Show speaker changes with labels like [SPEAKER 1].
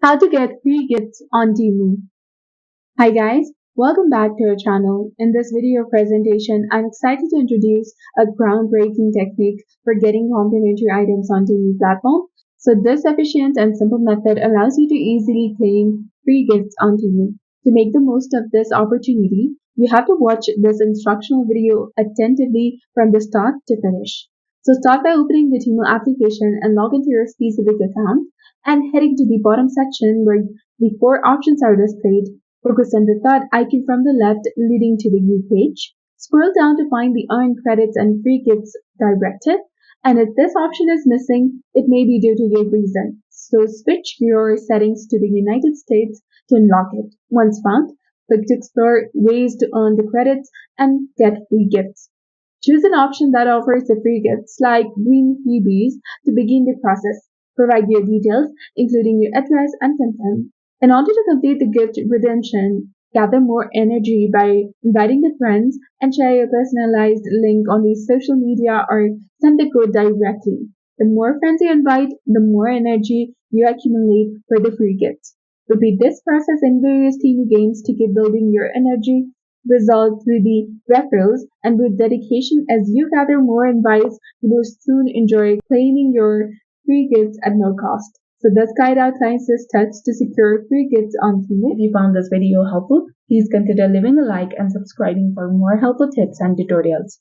[SPEAKER 1] How to get free gifts on Temu. Hi guys, welcome back to our channel. In this video presentation, I'm excited to introduce a groundbreaking technique for getting complimentary items on Temu platform. So this efficient and simple method allows you to easily claim free gifts on Temu. To make the most of this opportunity, you have to watch this instructional video attentively from the start to finish. So start by opening the Temu application and log into your specific account and heading to the bottom section where the four options are displayed. Focus on the third icon from the left leading to the new page. Scroll down to find the Earn Credits and Free Gifts directive. And if this option is missing, it may be due to a reason. So switch your settings to the United States to unlock it. Once found, click to explore ways to earn the credits and get free gifts. Choose an option that offers the free gifts like green freebies to begin the process. Provide your details, including your address, and confirm. In order to complete the gift redemption, gather more energy by inviting the friends and share your personalized link on the social media or send the code directly. The more friends you invite, the more energy you accumulate for the free gifts. Repeat this process in various Temu games to keep building your energy result through the referrals, and with dedication as you gather more invites, you will soon enjoy claiming your free gifts at no cost. So this guide outlines the steps to secure free gifts on Temu. If you found this video helpful, please consider leaving a like and subscribing for more helpful tips and tutorials.